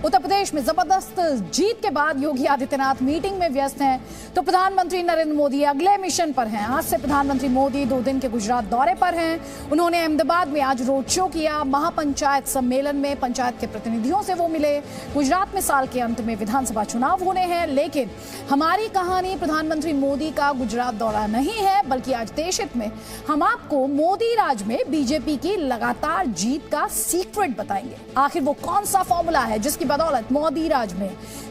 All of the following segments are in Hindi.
उत्तर प्रदेश में जबरदस्त जीत के बाद योगी आदित्यनाथ मीटिंग में व्यस्त हैं, तो प्रधानमंत्री नरेंद्र मोदी अगले मिशन पर हैं। आज से प्रधानमंत्री मोदी 2 दिन के गुजरात दौरे पर हैं। उन्होंने अहमदाबाद में आज रोड शो किया। महापंचायत सम्मेलन में पंचायत के प्रतिनिधियों से वो मिले। गुजरात में साल के अंत में विधानसभा चुनाव होने हैं, लेकिन हमारी कहानी प्रधानमंत्री मोदी का गुजरात दौरा नहीं है, बल्कि आज देश हित में हम आपको मोदी राज में बीजेपी की लगातार जीत का सीक्रेट बताएंगे। आखिर वो कौन सा फॉर्मूला है जिसकी बदौलत मोदी राज में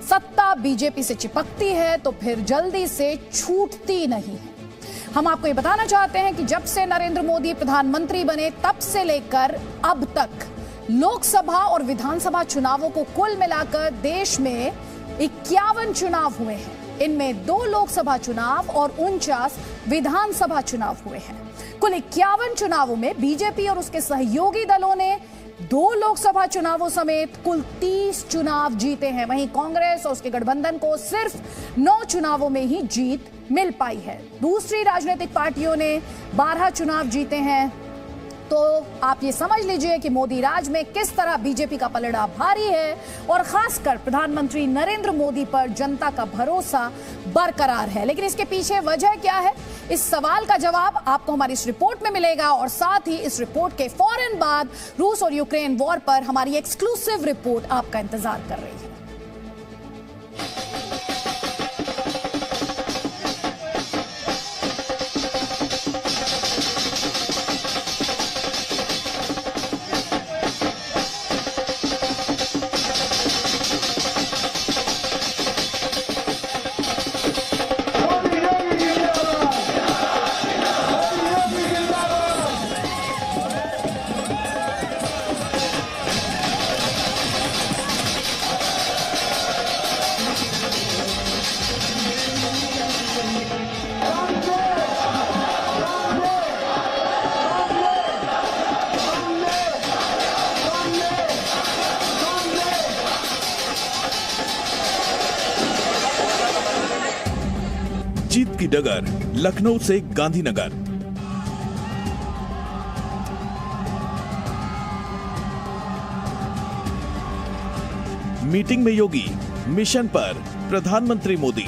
सत्ता बीजेपी से चिपकती है तो फिर जल्दी से छूटती नहीं है। हम आपको ये बताना चाहते हैं कि जब से नरेंद्र मोदी प्रधानमंत्री बने तब से लेकर अब तक लोकसभा और विधानसभा चुनावों को कुल मिलाकर देश में 51 चुनाव हुए हैं। इनमें 2 लोकसभा चुनाव और 49 विधानसभा चुनाव हुए हैं। कुल 51 चुनावों में बीजेपी और उसके सहयोगी दलों ने 2 लोकसभा चुनावों समेत कुल 30 चुनाव जीते हैं। वहीं कांग्रेस और उसके गठबंधन को सिर्फ 9 चुनावों में ही जीत मिल पाई है। दूसरी राजनीतिक पार्टियों ने 12 चुनाव जीते हैं। तो आप ये समझ लीजिए कि मोदी राज में किस तरह बीजेपी का पलड़ा भारी है और खासकर प्रधानमंत्री नरेंद्र मोदी पर जनता का भरोसा बरकरार है। लेकिन इसके पीछे वजह क्या है, इस सवाल का जवाब आपको हमारी इस रिपोर्ट में मिलेगा। और साथ ही इस रिपोर्ट के फौरन बाद रूस और यूक्रेन वॉर पर हमारी एक्सक्लूसिव रिपोर्ट आपका इंतजार कर रही है। जीत की डगर लखनऊ से गांधीनगर। मीटिंग में योगी, मिशन पर प्रधानमंत्री मोदी।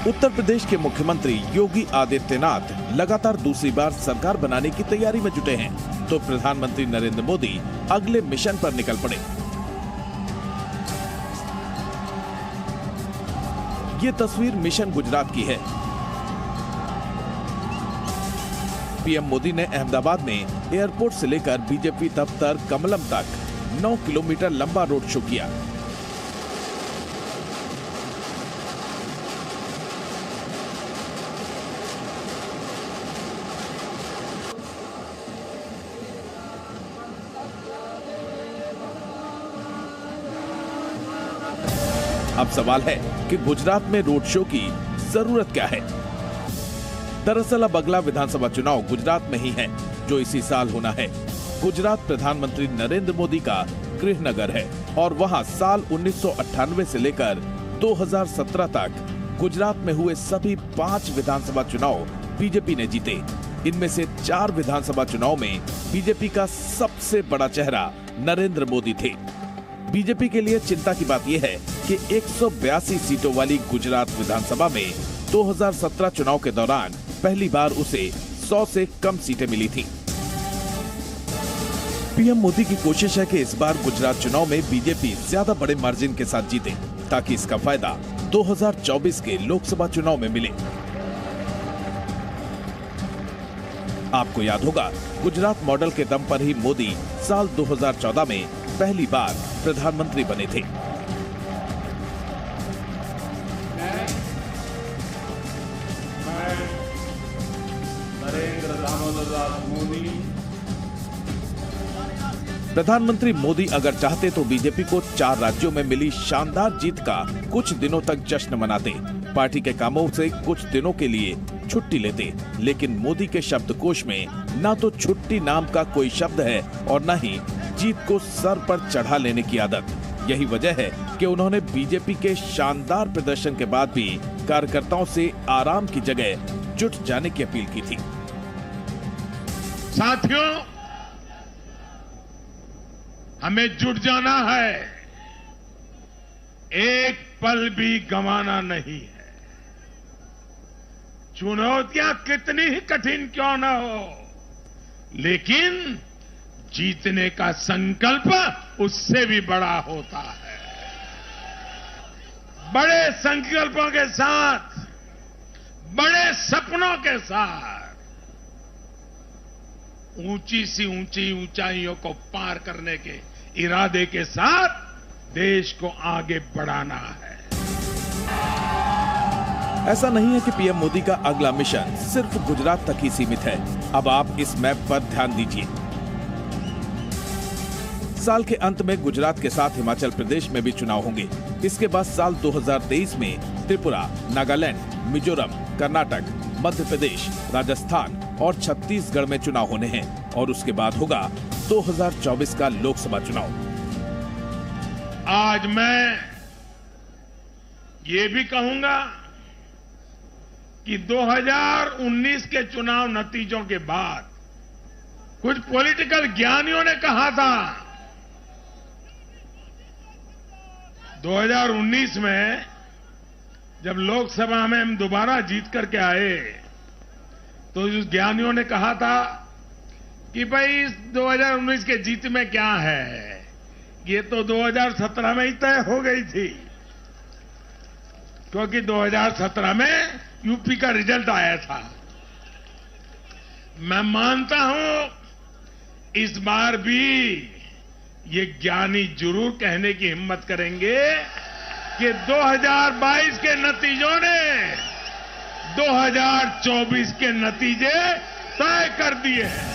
उत्तर प्रदेश के मुख्यमंत्री योगी आदित्यनाथ लगातार दूसरी बार सरकार बनाने की तैयारी में जुटे हैं, तो प्रधानमंत्री नरेंद्र मोदी अगले मिशन पर निकल पड़े। ये तस्वीर मिशन गुजरात की है। पीएम मोदी ने अहमदाबाद में एयरपोर्ट से लेकर बीजेपी दफ्तर कमलम तक 9 किलोमीटर लंबा रोड शो किया। अब सवाल है कि गुजरात में रोड शो की जरूरत क्या है। दरअसल अब अगला विधानसभा चुनाव गुजरात में ही है, जो इसी साल होना है। गुजरात प्रधानमंत्री नरेंद्र मोदी का गृह नगर है और वहां साल 1998 से लेकर 2017 तक गुजरात में हुए सभी 5 विधानसभा चुनाव बीजेपी ने जीते। इनमें से 4 विधानसभा चुनाव में बीजेपी का सबसे बड़ा चेहरा नरेंद्र मोदी थे। बीजेपी के लिए चिंता की बात यह है कि 182 सीटों वाली गुजरात विधानसभा में 2017 चुनाव के दौरान पहली बार उसे 100 से कम सीटें मिली थी। पीएम मोदी की कोशिश है कि इस बार गुजरात चुनाव में बीजेपी ज्यादा बड़े मार्जिन के साथ जीते, ताकि इसका फायदा 2024 के लोकसभा चुनाव में मिले। आपको याद होगा, गुजरात मॉडल के दम पर ही मोदी साल 2014 में पहली बार प्रधानमंत्री बने थे। प्रधानमंत्री मोदी अगर चाहते तो बीजेपी को 4 राज्यों में मिली शानदार जीत का कुछ दिनों तक जश्न मनाते, पार्टी के कामों से कुछ दिनों के लिए छुट्टी लेते। लेकिन मोदी के शब्दकोश में ना तो छुट्टी नाम का कोई शब्द है और न ही जीत को सर पर चढ़ा लेने की आदत। यही वजह है कि उन्होंने बीजेपी के शानदार प्रदर्शन के बाद भी कार्यकर्ताओं से आराम की जगह जुट जाने की अपील की थी। साथियों, हमें जुट जाना है, एक पल भी गंवाना नहीं है। चुनौतियां कितनी ही कठिन क्यों न हो, लेकिन जीतने का संकल्प उससे भी बड़ा होता है। बड़े संकल्पों के साथ, बड़े सपनों के साथ ऊंची सी ऊंचाइयों को पार करने के इरादे के साथ देश को आगे बढ़ाना है। ऐसा नहीं है कि पीएम मोदी का अगला मिशन सिर्फ गुजरात तक ही सीमित है। अब आप इस मैप पर ध्यान दीजिए। साल के अंत में गुजरात के साथ हिमाचल प्रदेश में भी चुनाव होंगे। इसके बाद साल 2023 में त्रिपुरा, नागालैंड, मिजोरम, कर्नाटक, मध्य प्रदेश, राजस्थान और छत्तीसगढ़ में चुनाव होने हैं और उसके बाद होगा 2024 का लोकसभा चुनाव। आज मैं ये भी कहूंगा कि 2019 के चुनाव नतीजों के बाद कुछ पॉलिटिकल ज्ञानियों ने कहा था 2019 में जब लोकसभा में हम दोबारा जीत करके आए तो उस ज्ञानियों ने कहा था कि भाई इस 2019 के जीत में क्या है, ये तो 2017 में ही तय हो गई थी, क्योंकि 2017 में यूपी का रिजल्ट आया था। मैं मानता हूं इस बार भी ये ज्ञानी जरूर कहने की हिम्मत करेंगे कि 2022 के नतीजों ने 2024 के नतीजे तय कर दिए हैं।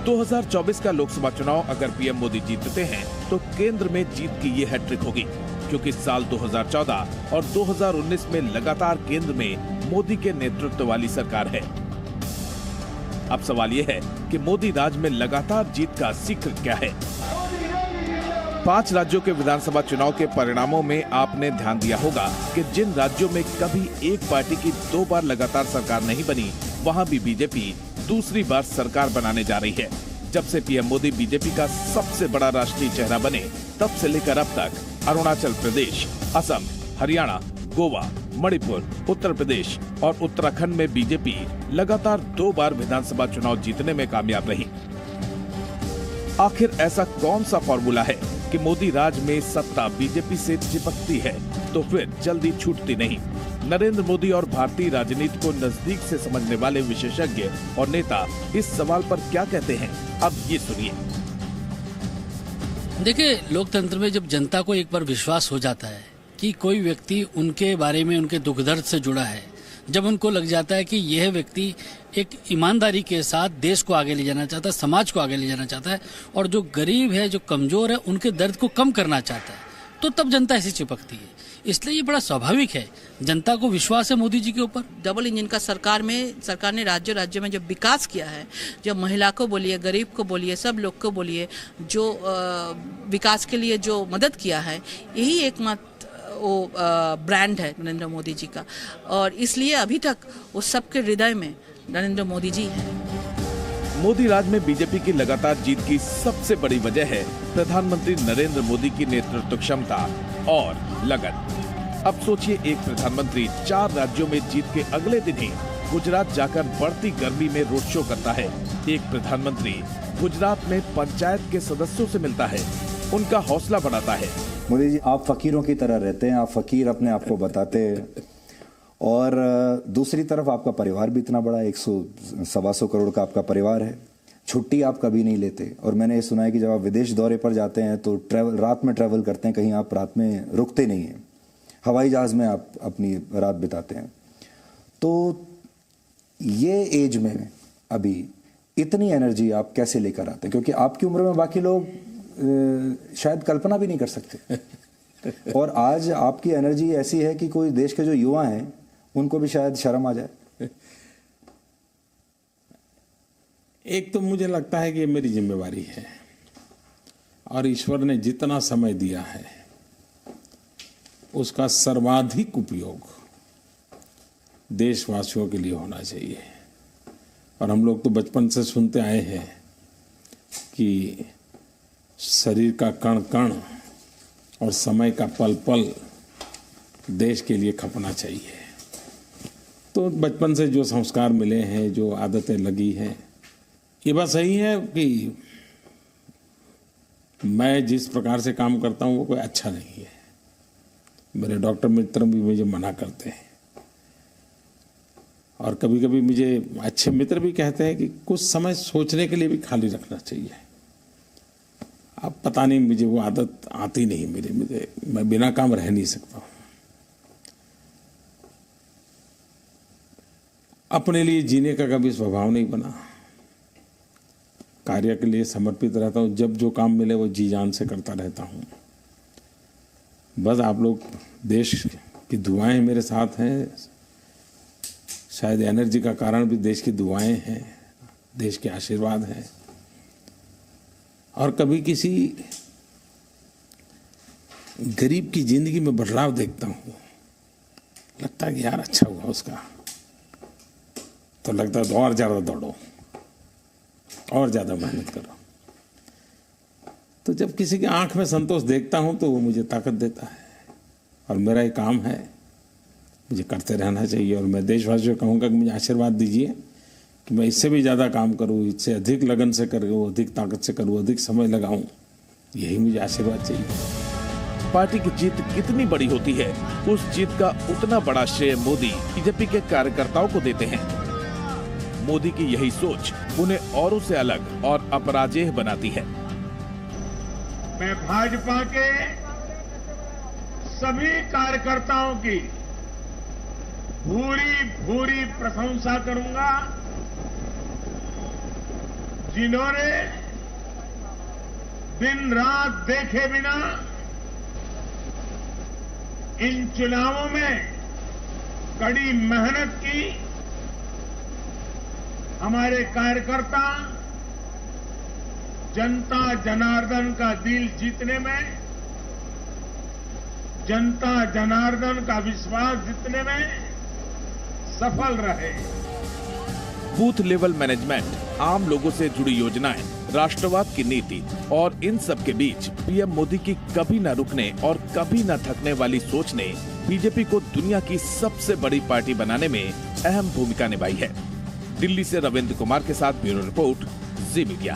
2024 का लोकसभा चुनाव अगर पीएम मोदी जीतते हैं तो केंद्र में जीत की ये हैट्रिक होगी, क्योंकि साल 2014 और 2019 में लगातार केंद्र में मोदी के नेतृत्व वाली सरकार है। अब सवाल यह है कि मोदी राज में लगातार जीत का सीक्रेट क्या है। 5 राज्यों के विधानसभा चुनाव के परिणामों में आपने ध्यान दिया होगा कि जिन राज्यों में कभी एक पार्टी की 2 बार लगातार सरकार नहीं बनी, वहां भी बीजेपी दूसरी बार सरकार बनाने जा रही है। जब से पीएम मोदी बीजेपी का सबसे बड़ा राष्ट्रीय चेहरा बने, तब से लेकर अब तक अरुणाचल प्रदेश, असम, हरियाणा, गोवा, मणिपुर, उत्तर प्रदेश और उत्तराखंड में बीजेपी लगातार 2 बार विधानसभा चुनाव जीतने में कामयाब रही। आखिर ऐसा कौन सा फॉर्मूला है कि मोदी राज में सत्ता बीजेपी से चिपकती है तो फिर जल्दी छूटती नहीं? नरेंद्र मोदी और भारतीय राजनीति को नजदीक से समझने वाले विशेषज्ञ और नेता इस सवाल पर क्या कहते हैं, अब ये सुनिए। देखिए, लोकतंत्र में जब जनता को एक बार विश्वास हो जाता है कि कोई व्यक्ति उनके बारे में, उनके दुख दर्द से जुड़ा है, जब उनको लग जाता है कि यह व्यक्ति एक ईमानदारी के साथ देश को आगे ले जाना चाहता है, समाज को आगे ले जाना चाहता है और जो गरीब है, जो कमजोर है, उनके दर्द को कम करना चाहता है, तो तब जनता ऐसी चिपकती है। इसलिए ये बड़ा स्वाभाविक है, जनता को विश्वास है मोदी जी के ऊपर। डबल इंजन का सरकार ने राज्य में जब विकास किया है, जब महिला को बोलिए, गरीब को बोलिए, सब लोग को बोलिए, जो विकास के लिए जो मदद किया है, यही एकमात्र वो ब्रांड है नरेंद्र मोदी जी का। और इसलिए अभी तक वो सबके हृदय में नरेंद्र मोदी जी हैं। मोदी राज में बीजेपी की लगातार जीत की सबसे बड़ी वजह है प्रधानमंत्री नरेंद्र मोदी की नेतृत्व क्षमता और लगन। अब सोचिए, एक प्रधानमंत्री 4 राज्यों में जीत के अगले दिन ही गुजरात जाकर बढ़ती गर्मी में रोड शो करता है। एक प्रधानमंत्री गुजरात में पंचायत के सदस्यों से मिलता है, उनका हौसला बढ़ाता है। मोदी जी, आप फकीरों की तरह रहते हैं, आप फकीर अपने आप को बताते हैं, और दूसरी तरफ आपका परिवार भी इतना बड़ा, 100-125 करोड़ का आपका परिवार है। छुट्टी आप कभी नहीं लेते, और मैंने ये सुना है कि जब आप विदेश दौरे पर जाते हैं तो रात में ट्रैवल करते हैं, कहीं आप रात में रुकते नहीं हैं, हवाई जहाज में आप अपनी रात बिताते हैं। तो ये एज में अभी इतनी एनर्जी आप कैसे लेकर आते हैं? क्योंकि आपकी उम्र में बाकी लोग शायद कल्पना भी नहीं कर सकते और आज आपकी एनर्जी ऐसी है कि कोई देश के जो युवा हैं उनको भी शायद शर्म आ जाए। एक तो मुझे लगता है कि ये मेरी जिम्मेवारी है और ईश्वर ने जितना समय दिया है उसका सर्वाधिक उपयोग देशवासियों के लिए होना चाहिए। और हम लोग तो बचपन से सुनते आए हैं कि शरीर का कण कण और समय का पल पल देश के लिए खपना चाहिए। तो बचपन से जो संस्कार मिले हैं, जो आदतें लगी हैं, ये बात सही है कि मैं जिस प्रकार से काम करता हूँ वो कोई अच्छा नहीं है। मेरे डॉक्टर मित्र भी मुझे मना करते हैं और कभी कभी मुझे अच्छे मित्र भी कहते हैं कि कुछ समय सोचने के लिए भी खाली रखना चाहिए। अब पता नहीं, मुझे वो आदत आती नहीं मुझे मैं बिना काम रह नहीं सकता हूँ। अपने लिए जीने का कभी स्वभाव नहीं बना। कार्य के लिए समर्पित रहता हूँ, जब जो काम मिले वो जी जान से करता रहता हूँ। बस आप लोग देश की दुआएं मेरे साथ हैं, शायद एनर्जी का कारण भी देश की दुआएं हैं, देश के आशीर्वाद हैं। और कभी किसी गरीब की जिंदगी में बदलाव देखता हूँ, लगता है कि यार अच्छा हुआ उसका, तो लगता है और ज़्यादा दौड़ो और ज़्यादा मेहनत करो। तो जब किसी की आंख में संतोष देखता हूँ तो वो मुझे ताकत देता है। और मेरा ये काम है, मुझे करते रहना चाहिए। और मैं देशवासियों को कहूँगा कि मुझे आशीर्वाद दीजिए कि मैं इससे भी ज़्यादा काम करूँ, इससे अधिक लगन से करूँ, अधिक ताकत से करूँ, अधिक समय लगाऊँ। यही मुझे आशीर्वाद चाहिए। पार्टी की जीत कितनी बड़ी होती है, उस जीत का उतना बड़ा श्रेय मोदी बीजेपी के कार्यकर्ताओं को देते हैं। मोदी की यही सोच उन्हें औरों से अलग और अपराजेय बनाती है। मैं भाजपा के सभी कार्यकर्ताओं की भूरी भूरी प्रशंसा करूंगा, जिन्होंने दिन रात देखे बिना इन चुनावों में कड़ी मेहनत की। हमारे कार्यकर्ता जनता जनार्दन का दिल जीतने में, जनता जनार्दन का विश्वास जीतने में सफल रहे। बूथ लेवल मैनेजमेंट, आम लोगों से जुड़ी योजनाएं, राष्ट्रवाद की नीति और इन सब के बीच पीएम मोदी की कभी न रुकने और कभी न थकने वाली सोच ने बीजेपी को दुनिया की सबसे बड़ी पार्टी बनाने में अहम भूमिका निभाई है। दिल्ली से रविंद्र कुमार के साथ bureau report, ji media.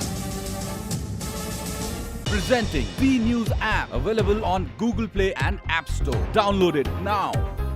Presenting B News app, available on Google Play and App Store. Download it now.